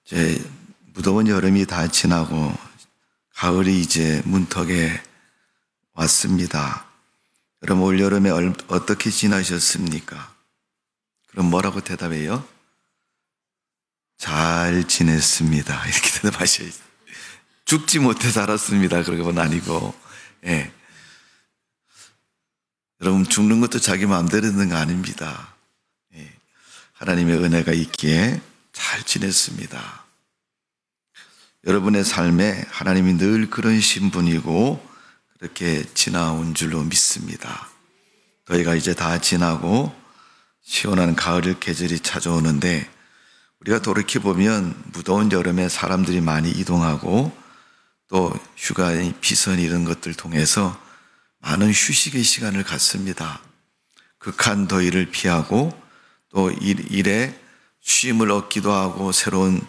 이제 무더운 여름이 다 지나고 가을이 이제 문턱에 왔습니다. 여러분 올 여름에 어떻게 지나셨습니까? 그럼 뭐라고 대답해요? 잘 지냈습니다. 이렇게 대답하셔야지. 죽지 못해 살았습니다. 그건 아니고, 예. 여러분 죽는 것도 자기 마음대로 되는 거 아닙니다. 예. 하나님의 은혜가 있기에 잘 지냈습니다. 여러분의 삶에 하나님이 늘 그런 신분이고 그렇게 지나온 줄로 믿습니다. 저희가 이제 다 지나고 시원한 가을 계절이 찾아오는데 우리가 돌이켜보면 무더운 여름에 사람들이 많이 이동하고 또 휴가의 비선 이런 것들 통해서 많은 휴식의 시간을 갖습니다. 극한 더위를 피하고 또 일에 쉼을 얻기도 하고 새로운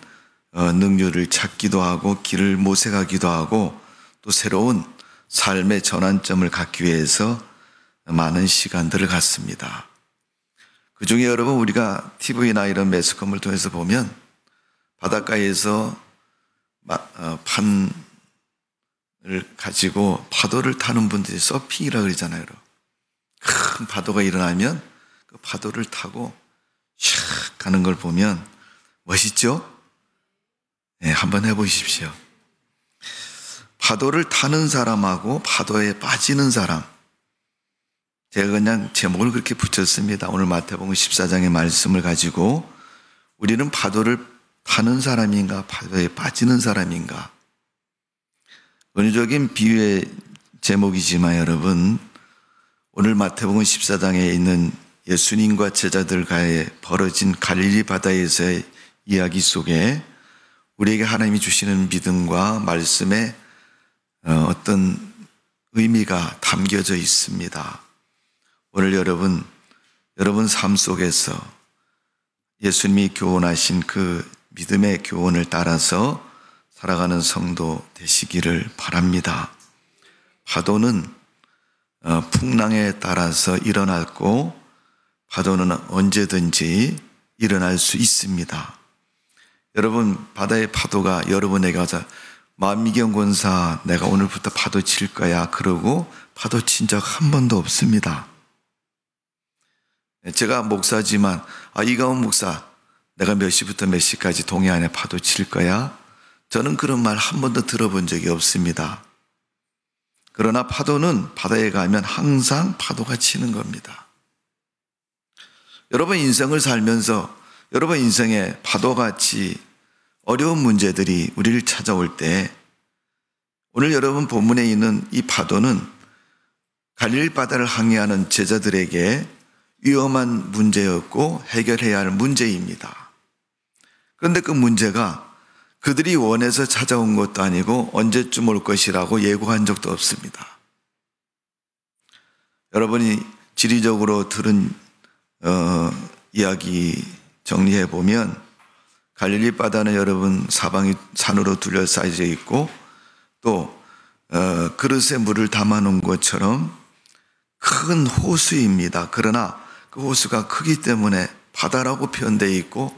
능률을 찾기도 하고 길을 모색하기도 하고 또 새로운 삶의 전환점을 갖기 위해서 많은 시간들을 갖습니다. 그 중에 여러분 우리가 TV나 이런 매스컴을 통해서 보면 바닷가에서 판을 가지고 파도를 타는 분들이 서핑이라고 그러잖아요. 여러분. 큰 파도가 일어나면 그 파도를 타고 샥 가는 걸 보면 멋있죠? 네, 한번 해보십시오. 파도를 타는 사람하고 파도에 빠지는 사람. 제가 그냥 제목을 그렇게 붙였습니다. 오늘 마태복음 14장의 말씀을 가지고 우리는 파도를 타는 사람인가 파도에 빠지는 사람인가. 은유적인 비유의 제목이지만 여러분 오늘 마태복음 14장에 있는 예수님과 제자들과의 벌어진 갈릴리 바다에서의 이야기 속에 우리에게 하나님이 주시는 믿음과 말씀에 어떤 의미가 담겨져 있습니다. 오늘 여러분 삶 속에서 예수님이 교훈하신 그 믿음의 교훈을 따라서 살아가는 성도 되시기를 바랍니다. 파도는 풍랑에 따라서 일어났고 파도는 언제든지 일어날 수 있습니다. 여러분 바다의 파도가 여러분에게 와서 만미경 권사 내가 오늘부터 파도 칠 거야 그러고 파도 친 적 한 번도 없습니다. 제가 목사지만 이가훈 목사 내가 몇 시부터 몇 시까지 동해안에 파도 칠 거야? 저는 그런 말 한 번도 들어본 적이 없습니다. 그러나 파도는 바다에 가면 항상 파도가 치는 겁니다. 여러분 인생을 살면서 여러분 인생에 파도같이 어려운 문제들이 우리를 찾아올 때 오늘 여러분 본문에 있는 이 파도는 갈릴리 바다를 항해하는 제자들에게 위험한 문제였고 해결해야 할 문제입니다. 그런데 그 문제가 그들이 원해서 찾아온 것도 아니고 언제쯤 올 것이라고 예고한 적도 없습니다. 여러분이 지리적으로 들은 이야기 정리해 보면 갈릴리 바다는 여러분 사방이 산으로 둘러싸여 있고 또 그릇에 물을 담아놓은 것처럼 큰 호수입니다. 그러나 그 호수가 크기 때문에 바다라고 표현되어 있고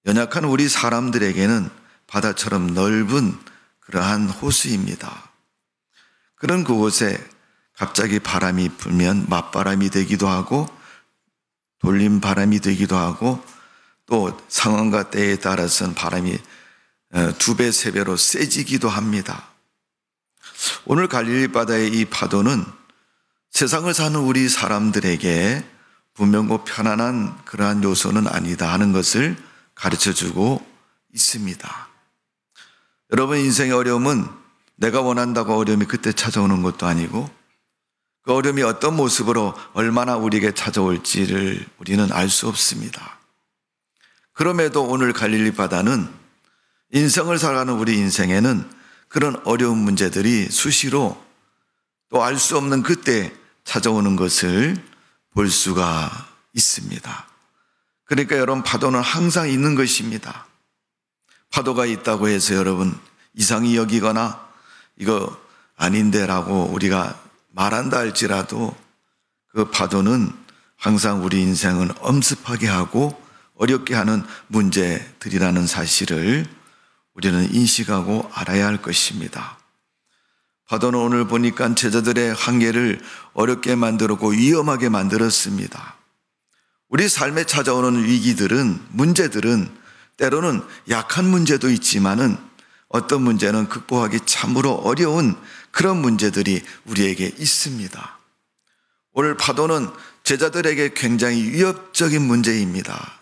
연약한 우리 사람들에게는 바다처럼 넓은 그러한 호수입니다. 그런 그곳에 갑자기 바람이 불면 맞바람이 되기도 하고 돌림 바람이 되기도 하고 또 상황과 때에 따라서는 바람이 2배, 3배로 세지기도 합니다. 오늘 갈릴리 바다의 이 파도는 세상을 사는 우리 사람들에게 분명고 편안한 그러한 요소는 아니다 하는 것을 가르쳐주고 있습니다. 여러분 인생의 어려움은 내가 원한다고 어려움이 그때 찾아오는 것도 아니고 그 어려움이 어떤 모습으로 얼마나 우리에게 찾아올지를 우리는 알 수 없습니다. 그럼에도 오늘 갈릴리 바다는 인생을 살아가는 우리 인생에는 그런 어려운 문제들이 수시로 또 알 수 없는 그때 찾아오는 것을 볼 수가 있습니다. 그러니까 여러분 파도는 항상 있는 것입니다. 파도가 있다고 해서 여러분 이상히 여기거나 이거 아닌데라고 우리가 말한다 할지라도 그 파도는 항상 우리 인생은 엄습하게 하고 어렵게 하는 문제들이라는 사실을 우리는 인식하고 알아야 할 것입니다. 파도는 오늘 보니까 제자들의 한계를 어렵게 만들었고 위험하게 만들었습니다. 우리 삶에 찾아오는 위기들은, 문제들은 때로는 약한 문제도 있지만은 어떤 문제는 극복하기 참으로 어려운 그런 문제들이 우리에게 있습니다. 오늘 파도는 제자들에게 굉장히 위협적인 문제입니다.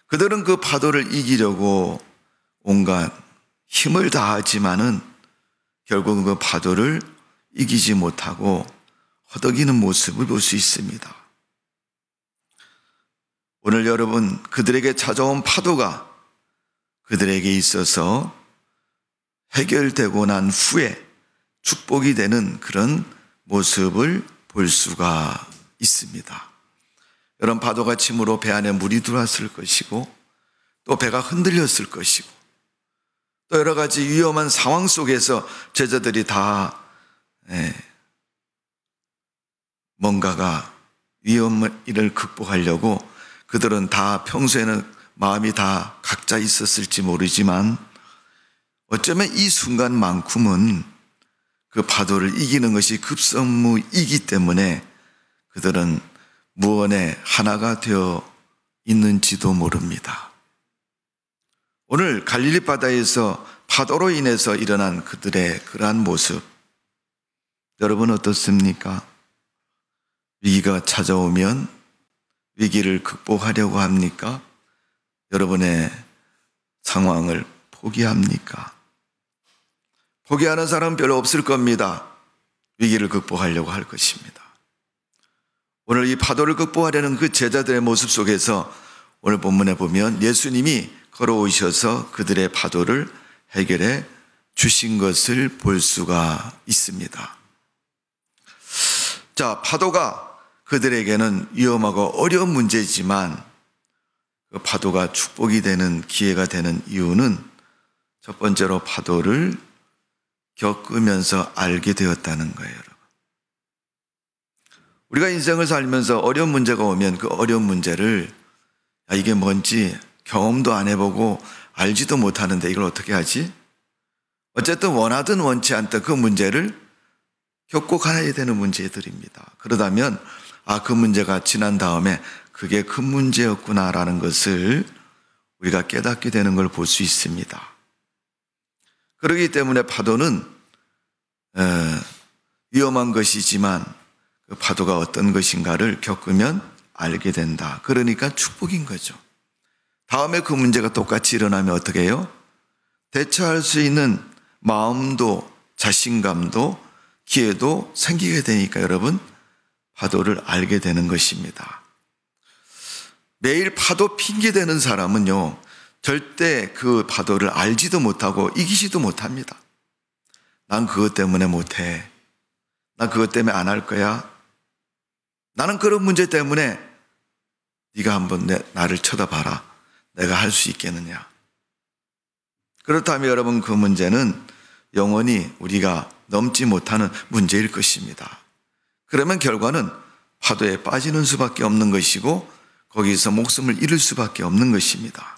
그들은 그 파도를 이기려고 온갖 힘을 다하지만은 결국은 그 파도를 이기지 못하고 허덕이는 모습을 볼 수 있습니다. 오늘 여러분, 그들에게 찾아온 파도가 그들에게 있어서 해결되고 난 후에 축복이 되는 그런 모습을 볼 수가 있습니다. 여러분, 파도가 침으로 배 안에 물이 들어왔을 것이고 또 배가 흔들렸을 것이고 또 여러 가지 위험한 상황 속에서 제자들이 다 뭔가가 위험을 극복하려고 그들은 다 평소에는 마음이 다 각자 있었을지 모르지만 어쩌면 이 순간만큼은 그 파도를 이기는 것이 급선무이기 때문에 그들은 무언에 하나가 되어 있는지도 모릅니다. 오늘 갈릴리 바다에서 파도로 인해서 일어난 그들의 그러한 모습, 여러분 어떻습니까? 위기가 찾아오면 위기를 극복하려고 합니까? 여러분의 상황을 포기합니까? 포기하는 사람은 별로 없을 겁니다. 위기를 극복하려고 할 것입니다. 오늘 이 파도를 극복하려는 그 제자들의 모습 속에서 오늘 본문에 보면 예수님이 걸어오셔서 그들의 파도를 해결해 주신 것을 볼 수가 있습니다. 자, 파도가 그들에게는 위험하고 어려운 문제지만 그 파도가 축복이 되는 기회가 되는 이유는 첫 번째로 파도를 겪으면서 알게 되었다는 거예요, 여러분. 우리가 인생을 살면서 어려운 문제가 오면 그 어려운 문제를 이게 뭔지 경험도 안 해보고 알지도 못하는데 이걸 어떻게 하지? 어쨌든 원하든 원치 않든 그 문제를 겪고 가야 되는 문제들입니다. 그러다면 그 문제가 지난 다음에 그게 큰 문제였구나라는 것을 우리가 깨닫게 되는 걸 볼 수 있습니다. 그렇기 때문에 파도는 위험한 것이지만 그 파도가 어떤 것인가를 겪으면 알게 된다. 그러니까 축복인 거죠. 다음에 그 문제가 똑같이 일어나면 어떻게 해요? 대처할 수 있는 마음도 자신감도 기회도 생기게 되니까 여러분 파도를 알게 되는 것입니다. 매일 파도 핑계대는 사람은요 절대 그 파도를 알지도 못하고 이기지도 못합니다. 난 그것 때문에 못해. 난 그것 때문에 안 할 거야. 나는 그런 문제 때문에 네가 한번 나를 쳐다봐라. 내가 할 수 있겠느냐. 그렇다면 여러분 그 문제는 영원히 우리가 넘지 못하는 문제일 것입니다. 그러면 결과는 파도에 빠지는 수밖에 없는 것이고 거기서 목숨을 잃을 수밖에 없는 것입니다.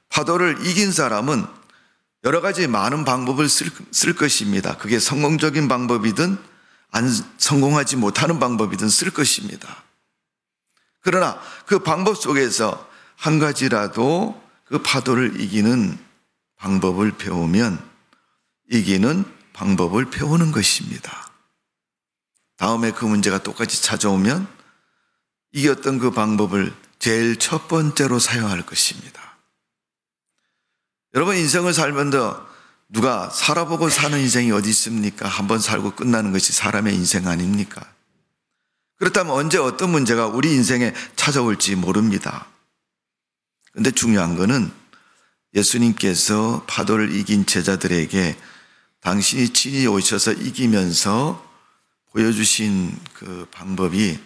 파도를 이긴 사람은 여러 가지 많은 방법을 쓸 것입니다. 그게 성공적인 방법이든 안 성공하지 못하는 방법이든 쓸 것입니다. 그러나 그 방법 속에서 한 가지라도 그 파도를 이기는 방법을 배우면 이기는 방법을 배우는 것입니다. 다음에 그 문제가 똑같이 찾아오면 이겼던 그 방법을 제일 첫 번째로 사용할 것입니다. 여러분 인생을 살면서 누가 살아보고 사는 인생이 어디 있습니까? 한번 살고 끝나는 것이 사람의 인생 아닙니까? 그렇다면 언제 어떤 문제가 우리 인생에 찾아올지 모릅니다. 그런데 중요한 거는 예수님께서 파도를 이긴 제자들에게 당신이 친히 오셔서 이기면서 보여주신 그 방법이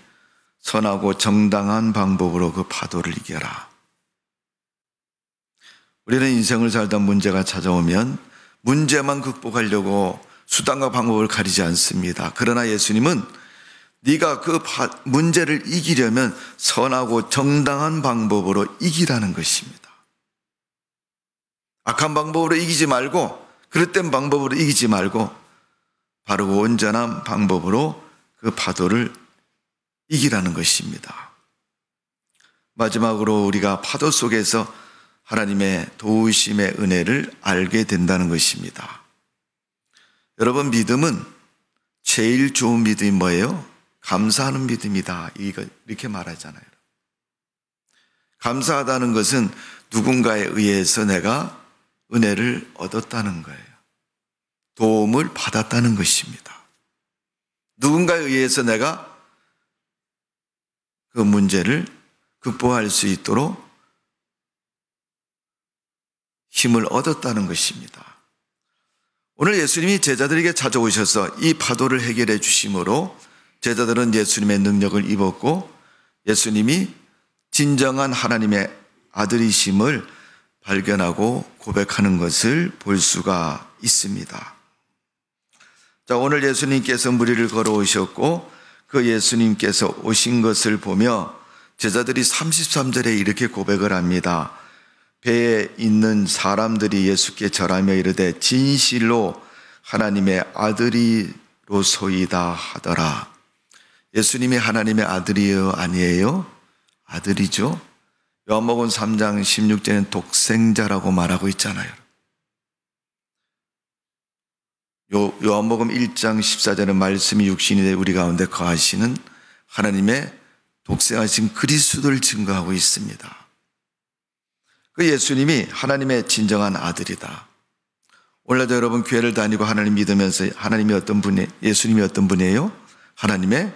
선하고 정당한 방법으로 그 파도를 이겨라. 우리는 인생을 살다 문제가 찾아오면 문제만 극복하려고 수단과 방법을 가리지 않습니다. 그러나 예수님은 네가 그 문제를 이기려면 선하고 정당한 방법으로 이기라는 것입니다. 악한 방법으로 이기지 말고, 그릇된 방법으로 이기지 말고 바르고 온전한 방법으로 그 파도를 이기라는 것입니다. 마지막으로 우리가 파도 속에서 하나님의 도우심의 은혜를 알게 된다는 것입니다. 여러분, 믿음은 제일 좋은 믿음이 뭐예요? 감사하는 믿음이다. 이렇게 말하잖아요. 감사하다는 것은 누군가에 의해서 내가 은혜를 얻었다는 거예요. 도움을 받았다는 것입니다. 누군가에 의해서 내가 그 문제를 극복할 수 있도록 힘을 얻었다는 것입니다. 오늘 예수님이 제자들에게 찾아오셔서 이 파도를 해결해 주심으로 제자들은 예수님의 능력을 입었고 예수님이 진정한 하나님의 아들이심을 발견하고 고백하는 것을 볼 수가 있습니다. 자, 오늘 예수님께서 무리를 걸어오셨고 그 예수님께서 오신 것을 보며 제자들이 33절에 이렇게 고백을 합니다. 배에 있는 사람들이 예수께 절하며 이르되 진실로 하나님의 아들이로소이다 하더라. 예수님이 하나님의 아들이에요? 아니에요? 아들이죠. 요한복음 3장 16절에는 독생자라고 말하고 있잖아요. 요한복음 1장 14절에 말씀이 육신이 되 우리 가운데 거하시는 하나님의 독생하신 그리스도를 증거하고 있습니다. 그 예수님이 하나님의 진정한 아들이다. 오늘도 여러분 교회를 다니고 하나님 믿으면서 하나님이 어떤 분이, 예수님이 어떤 분이에요? 하나님의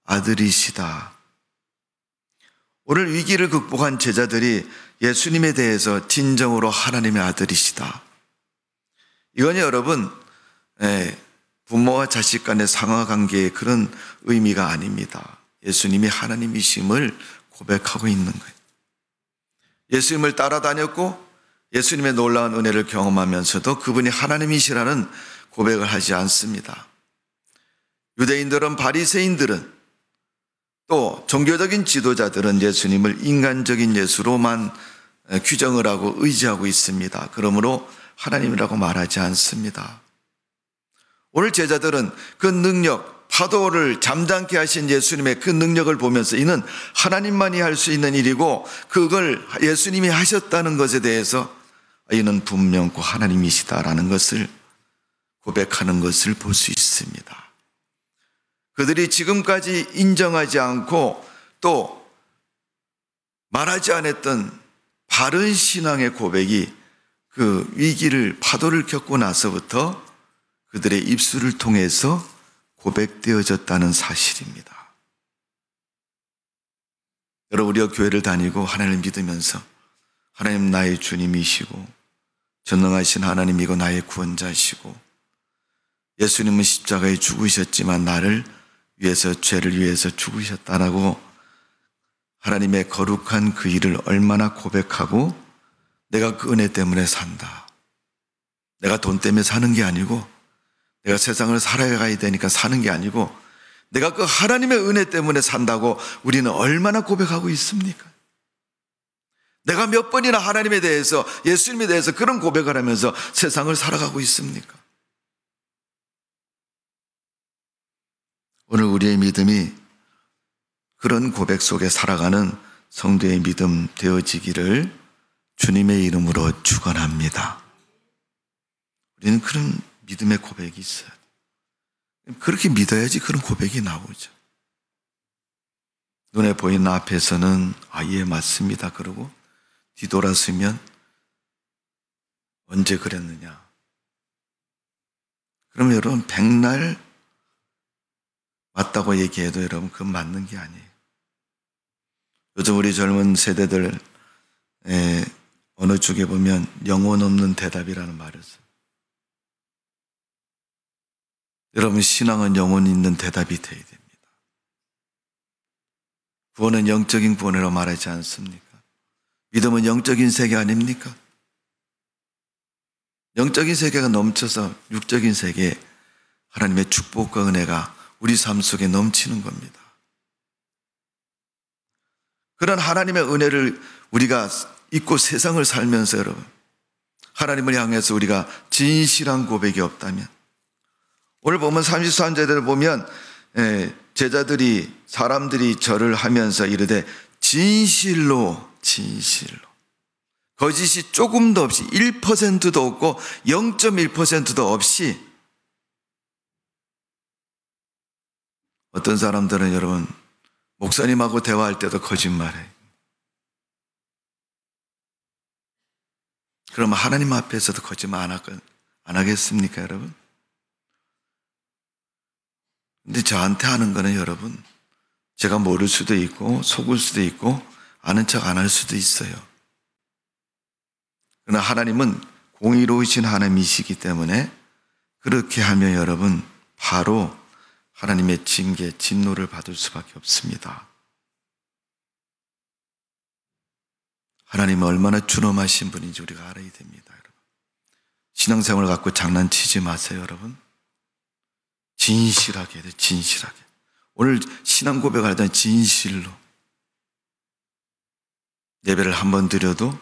아들이시다. 오늘 위기를 극복한 제자들이 예수님에 대해서 진정으로 하나님의 아들이시다. 이건 여러분 부모와 자식 간의 상하관계의 그런 의미가 아닙니다. 예수님이 하나님이심을 고백하고 있는 거예요. 예수님을 따라다녔고 예수님의 놀라운 은혜를 경험하면서도 그분이 하나님이시라는 고백을 하지 않습니다. 유대인들은, 바리새인들은, 또 종교적인 지도자들은 예수님을 인간적인 예수로만 규정을 하고 의지하고 있습니다. 그러므로 하나님이라고 말하지 않습니다. 오늘 제자들은 그 능력, 파도를 잠잠케 하신 예수님의 그 능력을 보면서 이는 하나님만이 할 수 있는 일이고 그걸 예수님이 하셨다는 것에 대해서 이는 분명코 하나님이시다라는 것을 고백하는 것을 볼 수 있습니다. 그들이 지금까지 인정하지 않고 또 말하지 않았던 바른 신앙의 고백이 그 위기를, 파도를 겪고 나서부터 그들의 입술을 통해서 고백되어졌다는 사실입니다. 여러분, 우리가 교회를 다니고 하나님을 믿으면서 하나님 나의 주님이시고 전능하신 하나님이고 나의 구원자시고 예수님은 십자가에 죽으셨지만 나를 위해서, 죄를 위해서 죽으셨다라고 하나님의 거룩한 그 일을 얼마나 고백하고 내가 그 은혜 때문에 산다. 내가 돈 때문에 사는 게 아니고 내가 세상을 살아가야 되니까 사는 게 아니고 내가 그 하나님의 은혜 때문에 산다고 우리는 얼마나 고백하고 있습니까? 내가 몇 번이나 하나님에 대해서, 예수님에 대해서 그런 고백을 하면서 세상을 살아가고 있습니까? 오늘 우리의 믿음이 그런 고백 속에 살아가는 성도의 믿음 되어지기를 주님의 이름으로 축원합니다. 우리는 그런 믿음의 고백이 있어요. 그렇게 믿어야지 그런 고백이 나오죠. 눈에 보이는 앞에서는 예, 맞습니다 그러고 뒤돌아서면 언제 그랬느냐. 그럼 여러분 백날 맞다고 얘기해도 여러분 그건 맞는 게 아니에요. 요즘 우리 젊은 세대들 어느 쪽에 보면 영혼 없는 대답이라는 말을 써요. 여러분, 신앙은 영혼 있는 대답이 되어야 됩니다. 구원은 영적인 구원이라고 말하지 않습니까? 믿음은 영적인 세계 아닙니까? 영적인 세계가 넘쳐서 육적인 세계에 하나님의 축복과 은혜가 우리 삶 속에 넘치는 겁니다. 그런 하나님의 은혜를 우리가 잊고 세상을 살면서 여러분, 하나님을 향해서 우리가 진실한 고백이 없다면, 오늘 보면 33절을 보면 제자들이 사람들이 절을 하면서 이르되 진실로 거짓이 조금도 없이 1%도 없고 0.1%도 없이. 어떤 사람들은 여러분 목사님하고 대화할 때도 거짓말해. 그러면 하나님 앞에서도 거짓말 안 하겠습니까, 여러분? 근데 저한테 하는 거는 여러분, 제가 모를 수도 있고 속을 수도 있고 아는 척 안 할 수도 있어요. 그러나 하나님은 공의로우신 하나님이시기 때문에 그렇게 하면 여러분 바로 하나님의 징계, 진노를 받을 수밖에 없습니다. 하나님은 얼마나 준엄하신 분인지 우리가 알아야 됩니다, 여러분. 신앙생활을 갖고 장난치지 마세요, 여러분. 진실하게 해야 돼요, 진실하게. 오늘 신앙 고백할 때는 진실로. 예배를 한 번 드려도,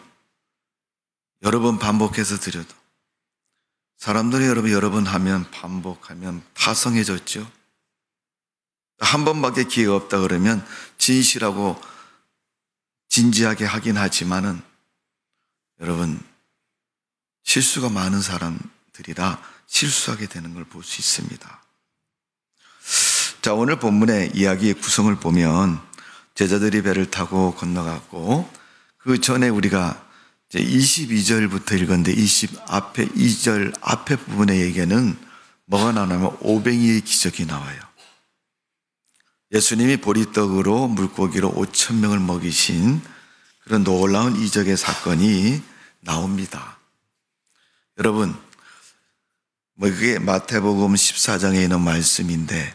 여러 번 반복해서 드려도, 사람들이 여러분 여러 번 하면 반복하면 타성해졌죠. 한 번밖에 기회가 없다 그러면 진실하고 진지하게 하긴 하지만은 여러분 실수가 많은 사람들이라 실수하게 되는 걸 볼 수 있습니다. 자, 오늘 본문의 이야기의 구성을 보면 제자들이 배를 타고 건너갔고 그 전에 우리가 이제 22절부터 읽었는데 2절 앞에 부분의 얘기는 뭐가 나오냐면 오병이의 기적이 나와요. 예수님이 보리떡으로 물고기로 5,000명을 먹이신 그런 놀라운 이적의 사건이 나옵니다. 여러분, 그게 마태복음 14장에 있는 말씀인데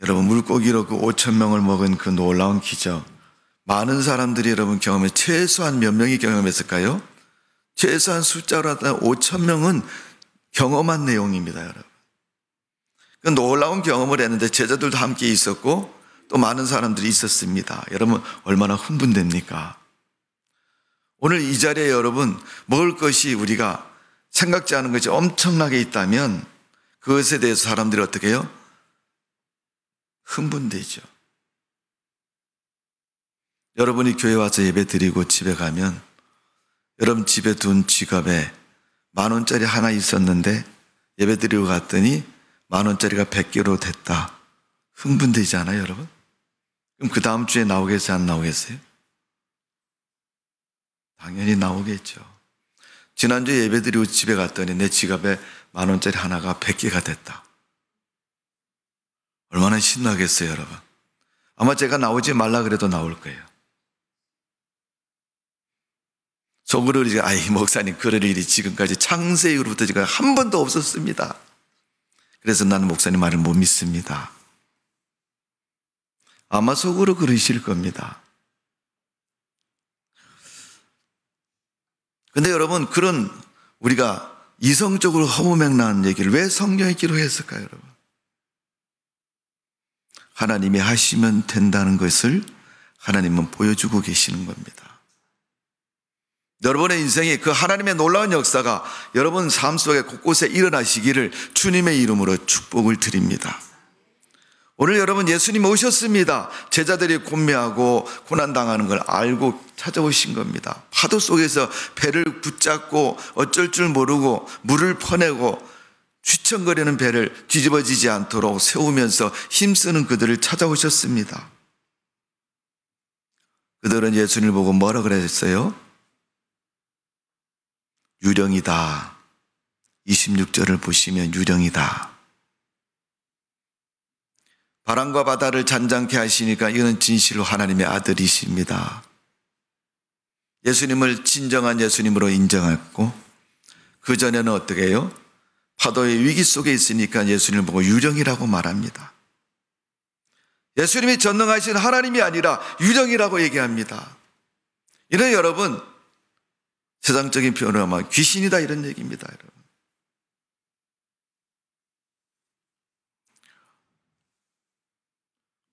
여러분 물고기로 그 5,000명을 먹은 그 놀라운 기적, 많은 사람들이 여러분 경험해 최소한 몇 명이 경험했을까요? 최소한 숫자로 하다 5,000명은 경험한 내용입니다, 여러분. 그 놀라운 경험을 했는데 제자들도 함께 있었고 또 많은 사람들이 있었습니다. 여러분 얼마나 흥분됩니까? 오늘 이 자리에 여러분 먹을 것이 우리가 생각지 않은 것이 엄청나게 있다면 그것에 대해서 사람들이 어떻게 해요? 흥분되죠. 여러분이 교회 와서 예배 드리고 집에 가면 여러분 집에 둔 지갑에 10,000원짜리 하나 있었는데 예배 드리고 갔더니 10,000원짜리가 100개로 됐다. 흥분되지 않아요, 여러분? 그럼 그 다음 주에 나오겠어요, 안 나오겠어요? 당연히 나오겠죠. 지난주에 예배 드리고 집에 갔더니 내 지갑에 10,000원짜리 하나가 100개가 됐다. 얼마나 신나겠어요, 여러분? 아마 제가 나오지 말라 그래도 나올 거예요. 속으로 이제 목사님 그럴 일이 지금까지 창세 이후로부터 제가 한 번도 없었습니다. 그래서 나는 목사님 말을 못 믿습니다. 아마 속으로 그러실 겁니다. 근데 여러분 그런 우리가 이성적으로 허무맹랑한 얘기를 왜 성경에 기록했을까요, 여러분? 하나님이 하시면 된다는 것을 하나님은 보여주고 계시는 겁니다. 여러분의 인생에 그 하나님의 놀라운 역사가 여러분 삶 속에 곳곳에 일어나시기를 주님의 이름으로 축복을 드립니다. 오늘 여러분 예수님 오셨습니다. 제자들이 곤매하고 고난당하는 걸 알고 찾아오신 겁니다. 파도 속에서 배를 붙잡고 어쩔 줄 모르고 물을 퍼내고 휘청거리는 배를 뒤집어지지 않도록 세우면서 힘쓰는 그들을 찾아오셨습니다. 그들은 예수님을 보고 뭐라 그랬어요? 유령이다. 26절을 보시면 유령이다. 바람과 바다를 잔잔케 하시니까 이는 진실로 하나님의 아들이십니다. 예수님을 진정한 예수님으로 인정했고 그 전에는 어떻게 해요? 파도의 위기 속에 있으니까 예수님을 보고 유령이라고 말합니다. 예수님이 전능하신 하나님이 아니라 유령이라고 얘기합니다. 이는 여러분 세상적인 표현으로 하면 귀신이다 이런 얘기입니다, 여러분.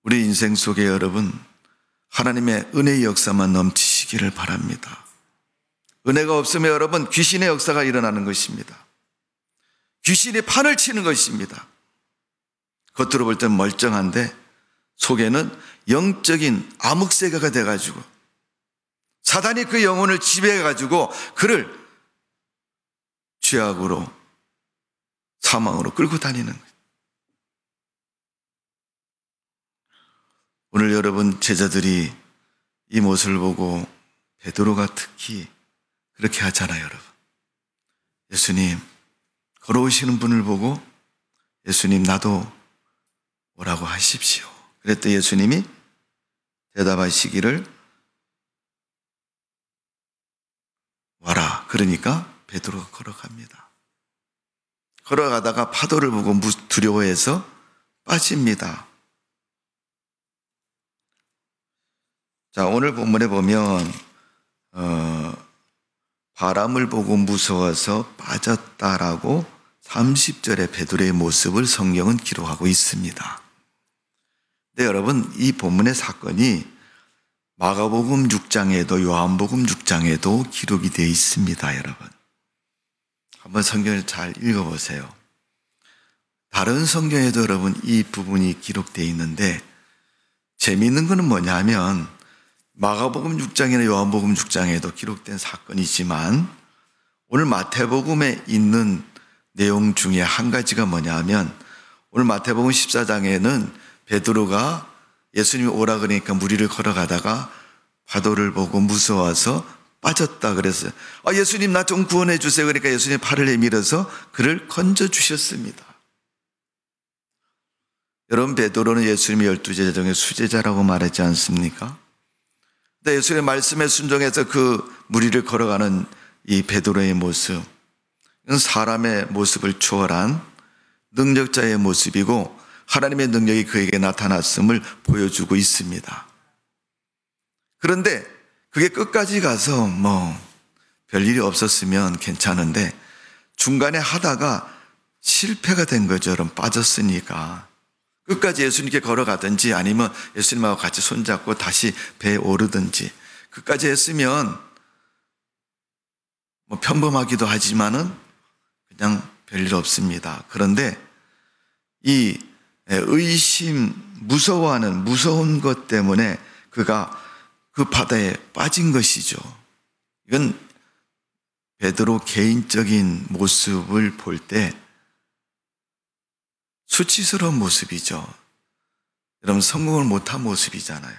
우리 인생 속에 여러분 하나님의 은혜의 역사만 넘치시기를 바랍니다. 은혜가 없으면 여러분 귀신의 역사가 일어나는 것입니다. 귀신이 판을 치는 것입니다. 겉으로 볼 땐 멀쩡한데 속에는 영적인 암흑세계가 돼가지고 사단이 그 영혼을 지배해가지고 그를 죄악으로 사망으로 끌고 다니는 거예요. 오늘 여러분 제자들이 이 모습을 보고 베드로가 특히 그렇게 하잖아요, 여러분. 예수님, 걸어오시는 분을 보고 예수님 나도 오라고 하십시오. 그랬더니 예수님이 대답하시기를 와라. 그러니까 베드로가 걸어갑니다. 걸어가다가 파도를 보고 두려워해서 빠집니다. 자, 오늘 본문에 보면 바람을 보고 무서워서 빠졌다라고 30절의 베드로의 모습을 성경은 기록하고 있습니다. 근데 여러분 이 본문의 사건이 마가복음 6장에도 요한복음 6장에도 기록이 되어 있습니다. 여러분 한번 성경을 잘 읽어보세요. 다른 성경에도 여러분 이 부분이 기록되어 있는데 재미있는 것은 뭐냐면 마가복음 6장이나 요한복음 6장에도 기록된 사건이지만 오늘 마태복음에 있는 내용 중에 한 가지가 뭐냐면 오늘 마태복음 14장에는 베드로가 예수님이 오라 그러니까 무리를 걸어가다가 파도를 보고 무서워서 빠졌다 그랬어요. 예수님 나 좀 구원해 주세요. 그러니까 예수님 팔을 내밀어서 그를 건져 주셨습니다. 여러분 베드로는 예수님의 12제자 중에 수제자라고 말하지 않습니까? 근데 예수님의 말씀에 순종해서 그 무리를 걸어가는 이 베드로의 모습, 사람의 모습을 초월한 능력자의 모습이고 하나님의 능력이 그에게 나타났음을 보여주고 있습니다. 그런데 그게 끝까지 가서 별일이 없었으면 괜찮은데 중간에 하다가 실패가 된 거죠. 여러분 빠졌으니까. 끝까지 예수님께 걸어가든지 아니면 예수님하고 같이 손잡고 다시 배에 오르든지 끝까지 했으면 평범하기도 하지만은 그냥 별일 없습니다. 그런데 이 의심, 무서워하는 무서운 것 때문에 그가 그 바다에 빠진 것이죠. 이건 베드로 개인적인 모습을 볼 때 수치스러운 모습이죠. 여러분 성공을 못한 모습이잖아요.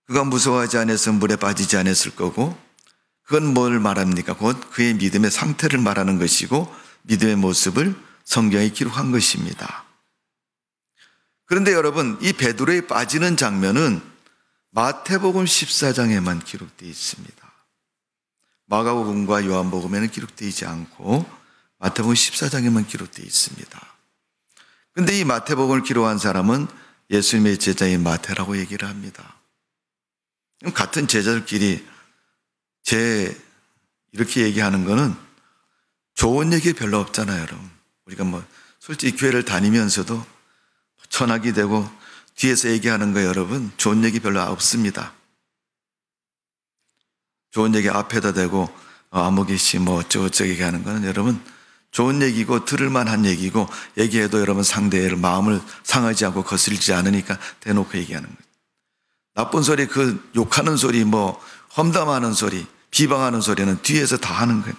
그가 무서워하지 않았으면 물에 빠지지 않았을 거고 그건 뭘 말합니까? 곧 그의 믿음의 상태를 말하는 것이고 믿음의 모습을 성경에 기록한 것입니다. 그런데 여러분 이 베드로에 빠지는 장면은 마태복음 14장에만 기록되어 있습니다. 마가복음과 요한복음에는 기록되어 있지 않고 마태복음 14장에만 기록되어 있습니다. 그런데 이 마태복음을 기록한 사람은 예수님의 제자인 마태라고 얘기를 합니다. 같은 제자들끼리 이렇게 얘기하는 거는 좋은 얘기 별로 없잖아요, 여러분. 우리가 솔직히 교회를 다니면서도 천학이 되고 뒤에서 얘기하는 거 여러분 좋은 얘기 별로 없습니다. 좋은 얘기 앞에다 대고 아무개씨 어쩌고저쩌고 얘기하는 거는 여러분 좋은 얘기고 들을만한 얘기고 얘기해도 여러분 상대의 마음을 상하지 않고 거슬리지 않으니까 대놓고 얘기하는 거예요. 나쁜 소리, 그 욕하는 소리, 험담하는 소리, 비방하는 소리는 뒤에서 다 하는 거예요.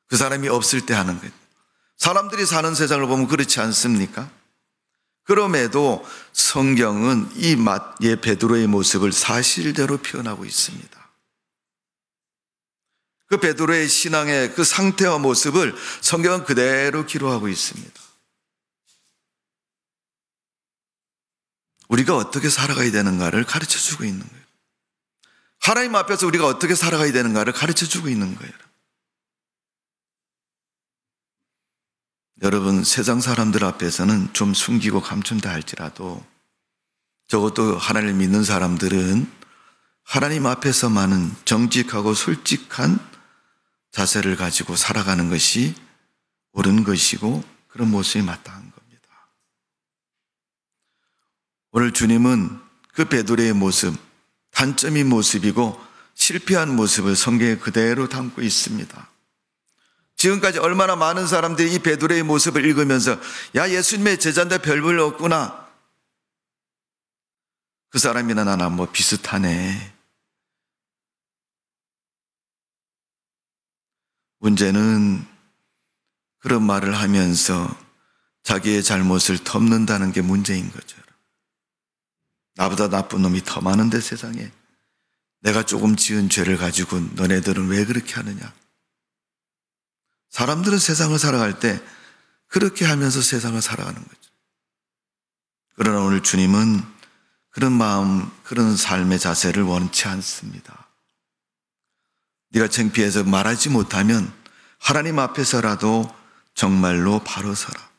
그 사람이 없을 때 하는 거예요. 사람들이 사는 세상을 보면 그렇지 않습니까? 그럼에도 성경은 이 베드로의 모습을 사실대로 표현하고 있습니다. 그 베드로의 신앙의 그 상태와 모습을 성경은 그대로 기록하고 있습니다. 우리가 어떻게 살아가야 되는가를 가르쳐주고 있는 거예요. 하나님 앞에서 우리가 어떻게 살아가야 되는가를 가르쳐주고 있는 거예요. 여러분 세상 사람들 앞에서는 좀 숨기고 감춘다 할지라도 적어도 하나님을 믿는 사람들은 하나님 앞에서만은 정직하고 솔직한 자세를 가지고 살아가는 것이 옳은 것이고 그런 모습이 마땅한 겁니다. 오늘 주님은 그 베드로의 모습, 단점인 모습이고 실패한 모습을 성경에 그대로 담고 있습니다. 지금까지 얼마나 많은 사람들이 이 베드로의 모습을 읽으면서 야, 예수님의 제자인데 별 볼 없구나. 그 사람이나 나나 뭐 비슷하네. 문제는 그런 말을 하면서 자기의 잘못을 덮는다는 게 문제인 거죠. 나보다 나쁜 놈이 더 많은데 세상에 내가 조금 지은 죄를 가지고 너네들은 왜 그렇게 하느냐. 사람들은 세상을 살아갈 때 그렇게 하면서 세상을 살아가는 거죠. 그러나 오늘 주님은 그런 마음, 그런 삶의 자세를 원치 않습니다. 네가 창피해서 말하지 못하면 하나님 앞에서라도 정말로 바로 서라.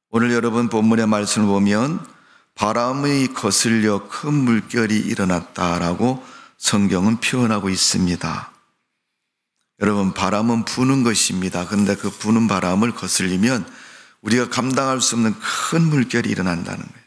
오늘 여러분 본문의 말씀을 보면 바람이 거슬려 큰 물결이 일어났다라고 성경은 표현하고 있습니다. 여러분, 바람은 부는 것입니다. 그런데 그 부는 바람을 거슬리면 우리가 감당할 수 없는 큰 물결이 일어난다는 거예요.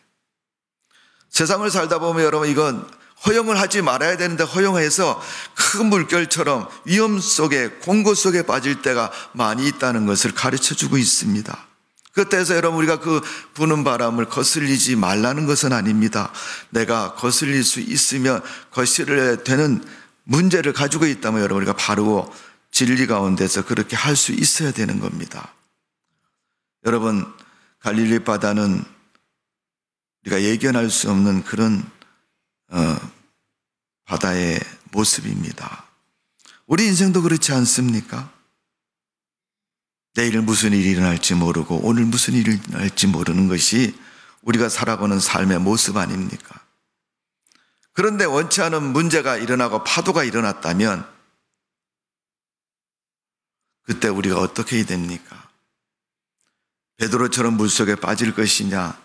세상을 살다 보면 여러분, 이건 허용을 하지 말아야 되는데 허용해서 큰 물결처럼 위험 속에, 공고 속에 빠질 때가 많이 있다는 것을 가르쳐 주고 있습니다. 그때에서 여러분, 우리가 그 부는 바람을 거슬리지 말라는 것은 아닙니다. 내가 거슬릴 수 있으면 거슬려야 되는 문제를 가지고 있다면 여러분, 우리가 바로 진리 가운데서 그렇게 할 수 있어야 되는 겁니다. 여러분, 갈릴리 바다는 우리가 예견할 수 없는 그런 바다의 모습입니다. 우리 인생도 그렇지 않습니까? 내일 무슨 일이 일어날지 모르고 오늘 무슨 일이 일어날지 모르는 것이 우리가 살아가는 삶의 모습 아닙니까? 그런데 원치 않은 문제가 일어나고 파도가 일어났다면 그때 우리가 어떻게 해야 됩니까? 베드로처럼 물속에 빠질 것이냐,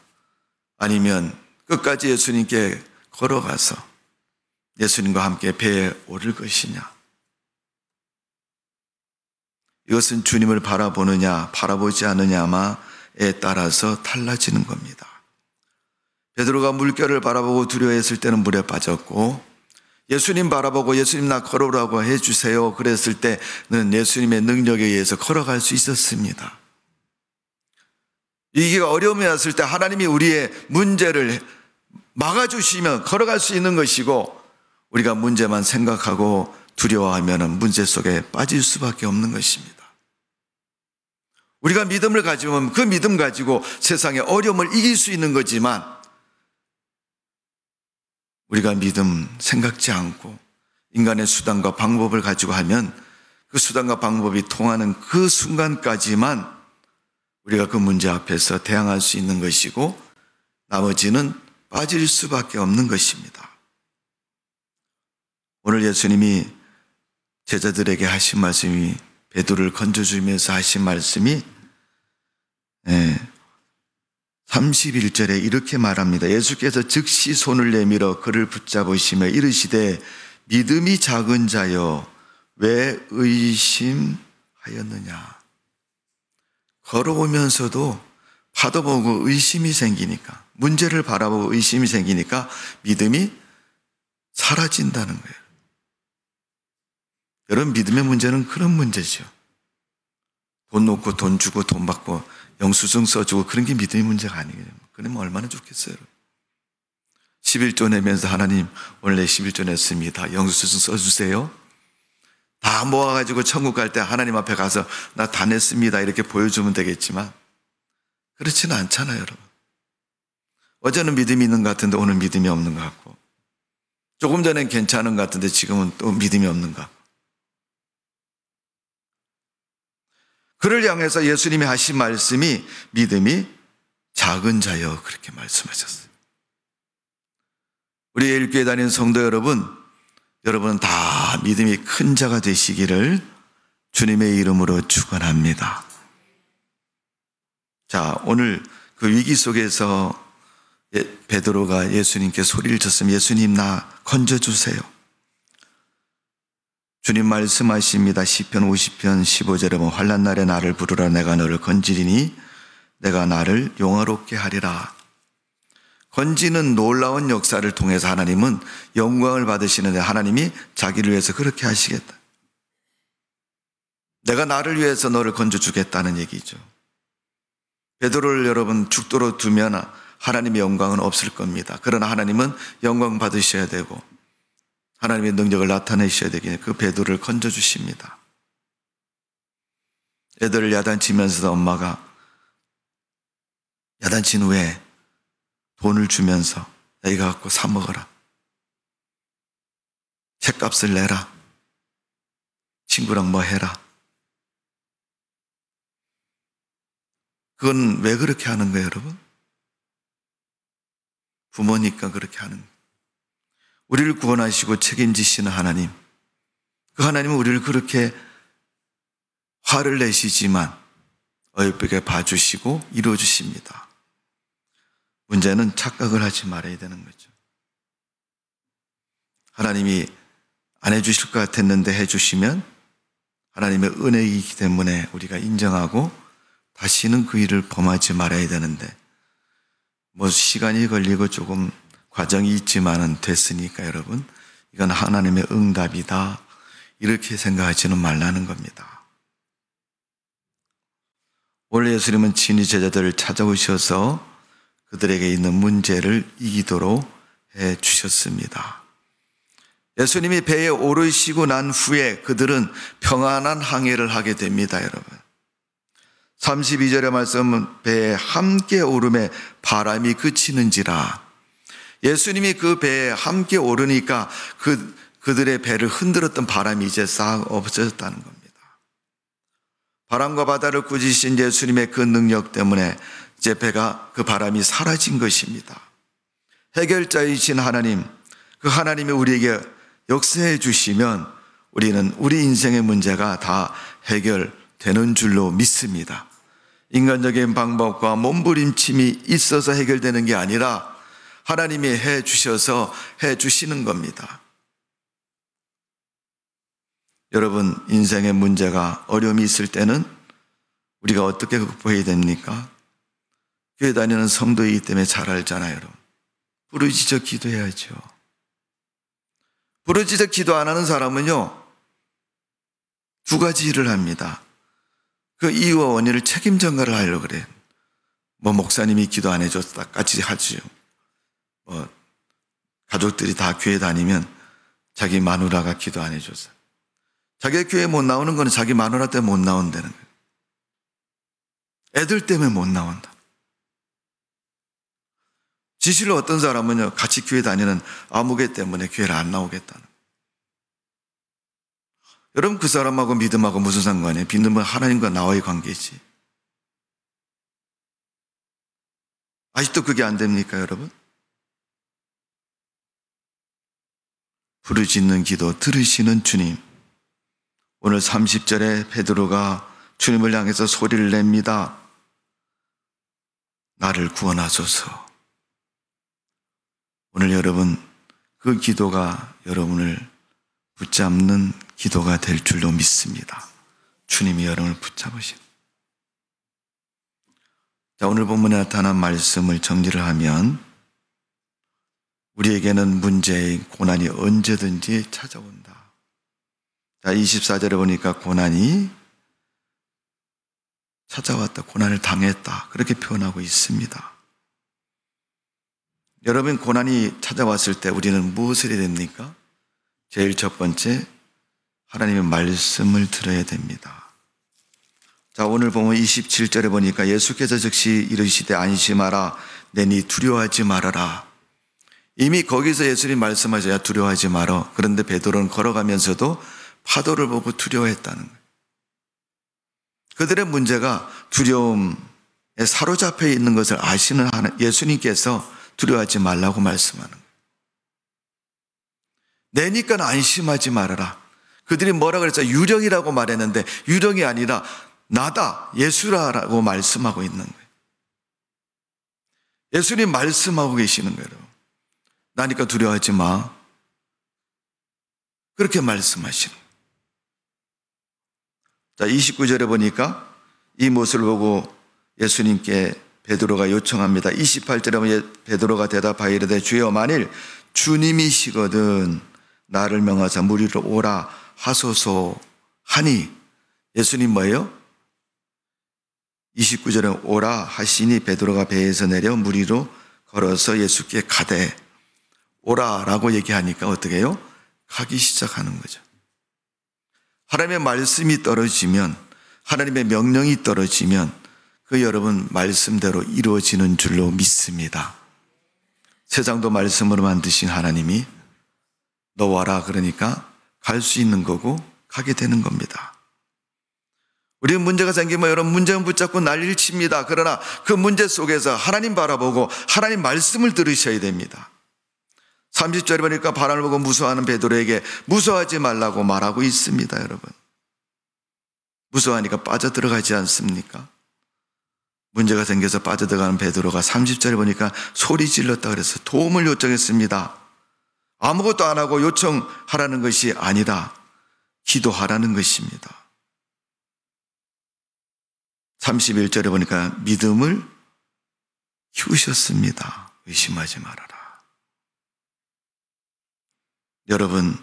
아니면 끝까지 예수님께 걸어가서 예수님과 함께 배에 오를 것이냐. 이것은 주님을 바라보느냐 바라보지 않느냐에 따라서 달라지는 겁니다. 베드로가 물결을 바라보고 두려워했을 때는 물에 빠졌고, 예수님 바라보고 예수님 나 걸어오라고 해주세요 그랬을 때는 예수님의 능력에 의해서 걸어갈 수 있었습니다. 이게 어려움이 왔을 때 하나님이 우리의 문제를 막아주시면 걸어갈 수 있는 것이고, 우리가 문제만 생각하고 두려워하면 문제 속에 빠질 수밖에 없는 것입니다. 우리가 믿음을 가지면 그 믿음 가지고 세상의 어려움을 이길 수 있는 거지만, 우리가 믿음 생각지 않고 인간의 수단과 방법을 가지고 하면 그 수단과 방법이 통하는 그 순간까지만 우리가 그 문제 앞에서 대항할 수 있는 것이고, 나머지는 빠질 수밖에 없는 것입니다. 오늘 예수님이 제자들에게 하신 말씀이, 베드로를 건져주면서 하신 말씀이 31절에 이렇게 말합니다. 예수께서 즉시 손을 내밀어 그를 붙잡으시며 이르시되 믿음이 작은 자여 왜 의심하였느냐. 걸어오면서도 파도 보고 의심이 생기니까, 문제를 바라보고 의심이 생기니까 믿음이 사라진다는 거예요. 여러분, 믿음의 문제는 그런 문제죠. 돈 놓고 돈 주고 돈 받고 영수증 써주고 그런 게 믿음의 문제가 아니에요. 그러면 얼마나 좋겠어요. 11조 내면서 하나님 오늘 내 11조 냈습니다. 영수증 써주세요. 다 모아가지고 천국 갈 때 하나님 앞에 가서 나 다 냈습니다 이렇게 보여주면 되겠지만 그렇지는 않잖아요, 여러분. 어제는 믿음이 있는 것 같은데 오늘 믿음이 없는 것 같고, 조금 전엔 괜찮은 것 같은데 지금은 또 믿음이 없는 것 같고. 그를 향해서 예수님이 하신 말씀이 믿음이 작은 자여 그렇게 말씀하셨어요. 우리 예일교회 다니는 성도 여러분, 여러분은 다 믿음이 큰 자가 되시기를 주님의 이름으로 축원합니다. 자, 오늘 그 위기 속에서 베드로가 예수님께 소리를 쳤으면 예수님 나 건져주세요. 주님 말씀하십니다. 시편 50편 15절에 보면 환난 날에 나를 부르라. 내가 너를 건지리니 내가 나를 영화롭게 하리라. 건지는 놀라운 역사를 통해서 하나님은 영광을 받으시는데 하나님이 자기를 위해서 그렇게 하시겠다. 내가 나를 위해서 너를 건져주겠다는 얘기죠. 베드로를 여러분 죽도록 두면 하나님의 영광은 없을 겁니다. 그러나 하나님은 영광 받으셔야 되고 하나님의 능력을 나타내셔야 되기에 그 베드로를 건져주십니다. 애들을 야단치면서도 엄마가 야단친 후에 돈을 주면서 야, 이거 갖고 사 먹어라. 책값을 내라. 친구랑 뭐 해라. 그건 왜 그렇게 하는 거예요, 여러분? 부모니까 그렇게 하는 거예요. 우리를 구원하시고 책임지시는 하나님. 그 하나님은 우리를 그렇게 화를 내시지만 어여쁘게 봐주시고 이루어주십니다. 문제는 착각을 하지 말아야 되는 거죠. 하나님이 안 해주실 것 같았는데 해주시면 하나님의 은혜이기 때문에 우리가 인정하고 다시는 그 일을 범하지 말아야 되는데 뭐 시간이 걸리고 조금 과정이 있지만은 됐으니까 여러분 이건 하나님의 응답이다 이렇게 생각하지는 말라는 겁니다. 원래 예수님은 친히 제자들을 찾아오셔서 그들에게 있는 문제를 이기도록 해 주셨습니다. 예수님이 배에 오르시고 난 후에 그들은 평안한 항해를 하게 됩니다, 여러분. 32절의 말씀은 배에 함께 오름에 바람이 그치는지라. 예수님이 그 배에 함께 오르니까 그들의 배를 흔들었던 바람이 이제 싹 없어졌다는 겁니다. 바람과 바다를 꾸짖으신 예수님의 그 능력 때문에 이제 배가 그 바람이 사라진 것입니다. 해결자이신 하나님, 그 하나님이 우리에게 역사해 주시면 우리는 우리 인생의 문제가 다 해결되는 줄로 믿습니다. 인간적인 방법과 몸부림침이 있어서 해결되는 게 아니라 하나님이 해 주셔서 해 주시는 겁니다. 여러분, 인생의 문제가 어려움이 있을 때는 우리가 어떻게 극복해야 됩니까? 교회 다니는 성도이기 때문에 잘 알잖아요, 여러분. 부르짖어 기도해야죠. 부르짖어 기도 안 하는 사람은요, 두 가지 일을 합니다. 그 이유와 원인을 책임 전가를 하려고 그래요. 뭐 목사님이 기도 안 해줬다까지 하지요. 뭐 가족들이 다 교회 다니면 자기 마누라가 기도 안 해줬어요. 자기 교회 못 나오는 건 자기 마누라 때문에 못 나온다는 거예요. 애들 때문에 못 나온다. 진실로 어떤 사람은요, 같이 교회 다니는 아무개 때문에 교회를 안 나오겠다는. 여러분, 그 사람하고 믿음하고 무슨 상관이에요? 믿음은 하나님과 나와의 관계지. 아직도 그게 안 됩니까, 여러분? 부르짖는 기도 들으시는 주님. 오늘 30절에 베드로가 주님을 향해서 소리를 냅니다. 나를 구원하소서. 오늘 여러분, 그 기도가 여러분을 붙잡는 기도가 될 줄로 믿습니다. 주님이 여러분을 붙잡으신. 자, 오늘 본문에 나타난 말씀을 정리를 하면 우리에게는 문제인 고난이 언제든지 찾아온다. 자, 24절에 보니까 고난이 찾아왔다, 고난을 당했다, 그렇게 표현하고 있습니다. 여러분, 고난이 찾아왔을 때 우리는 무엇을 해야 됩니까? 제일 첫 번째, 하나님의 말씀을 들어야 됩니다. 자, 오늘 보면 27절에 보니까 예수께서 즉시 이르시되 안심하라, 내니 두려워하지 말아라. 이미 거기서 예수님 말씀하셔야 두려워하지 말어. 그런데 베드로는 걸어가면서도 파도를 보고 두려워했다는 거예요. 그들의 문제가 두려움에 사로잡혀 있는 것을 아시는 예수님께서 두려워하지 말라고 말씀하는 거예요. 내니까 안심하지 말아라. 그들이 뭐라 그랬어요? 유령이라고 말했는데 유령이 아니라 나다, 예수라고 말씀하고 있는 거예요. 예수님 말씀하고 계시는 거예요. 나니까 두려워하지 마. 그렇게 말씀하시는 거예요. 자, 29절에 보니까 이 모습을 보고 예수님께 베드로가 요청합니다. 28절에 보면 베드로가 대답하여 이르되 주여 만일 주님이시거든 나를 명하사 물 위로 오라 하소서 하니 예수님 뭐예요? 29절에 오라 하시니 베드로가 배에서 내려 물 위로 걸어서 예수께 가되 오라라고 얘기하니까 어떻게 해요? 가기 시작하는 거죠. 하나님의 말씀이 떨어지면, 하나님의 명령이 떨어지면 그 여러분 말씀대로 이루어지는 줄로 믿습니다. 세상도 말씀으로 만드신 하나님이 너 와라 그러니까 갈 수 있는 거고 가게 되는 겁니다. 우리는 문제가 생기면 여러분 문제는 붙잡고 난리를 칩니다. 그러나 그 문제 속에서 하나님 바라보고 하나님 말씀을 들으셔야 됩니다. 30절에 보니까 바람을 보고 무서워하는 베드로에게 무서워하지 말라고 말하고 있습니다. 여러분 무서워하니까 빠져들어가지 않습니까? 문제가 생겨서 빠져들어가는 베드로가 30절에 보니까 소리 질렀다 그래서 도움을 요청했습니다. 아무것도 안 하고 요청하라는 것이 아니라 기도하라는 것입니다. 31절에 보니까 믿음을 키우셨습니다. 의심하지 말아라. 여러분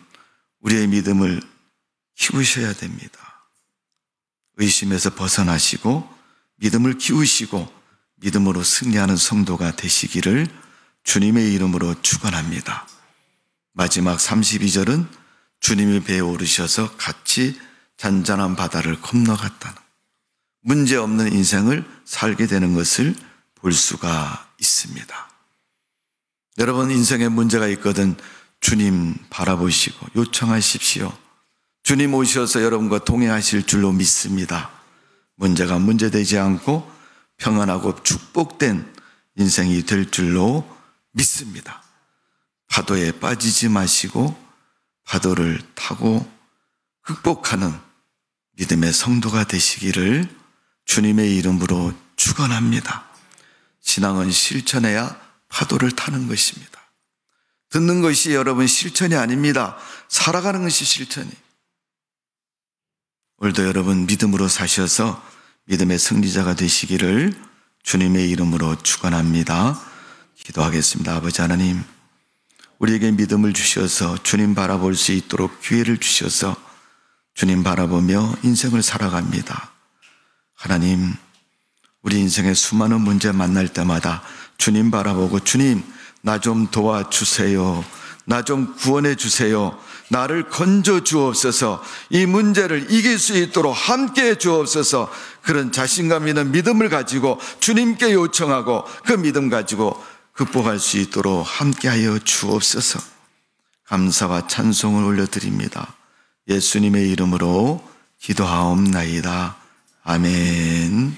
우리의 믿음을 키우셔야 됩니다. 의심에서 벗어나시고 믿음을 키우시고 믿음으로 승리하는 성도가 되시기를 주님의 이름으로 축원합니다. 마지막 32절은 주님이 배에 오르셔서 같이 잔잔한 바다를 건너갔다는 문제없는 인생을 살게 되는 것을 볼 수가 있습니다. 여러분 인생에 문제가 있거든 주님 바라보시고 요청하십시오. 주님 오셔서 여러분과 동행하실 줄로 믿습니다. 문제가 문제되지 않고 평안하고 축복된 인생이 될 줄로 믿습니다. 파도에 빠지지 마시고 파도를 타고 극복하는 믿음의 성도가 되시기를 주님의 이름으로 축원합니다. 신앙은 실천해야 파도를 타는 것입니다. 듣는 것이 여러분 실천이 아닙니다. 살아가는 것이 실천이. 오늘도 여러분 믿음으로 사셔서 믿음의 승리자가 되시기를 주님의 이름으로 축원합니다. 기도하겠습니다. 아버지 하나님, 우리에게 믿음을 주셔서 주님 바라볼 수 있도록 기회를 주셔서 주님 바라보며 인생을 살아갑니다. 하나님, 우리 인생의 수많은 문제 만날 때마다 주님 바라보고 주님 나 좀 도와주세요. 나 좀 구원해 주세요. 나를 건져 주옵소서. 이 문제를 이길 수 있도록 함께 해 주옵소서. 그런 자신감 있는 믿음을 가지고 주님께 요청하고 그 믿음 가지고 극복할 수 있도록 함께하여 주옵소서. 감사와 찬송을 올려드립니다. 예수님의 이름으로 기도하옵나이다. 아멘.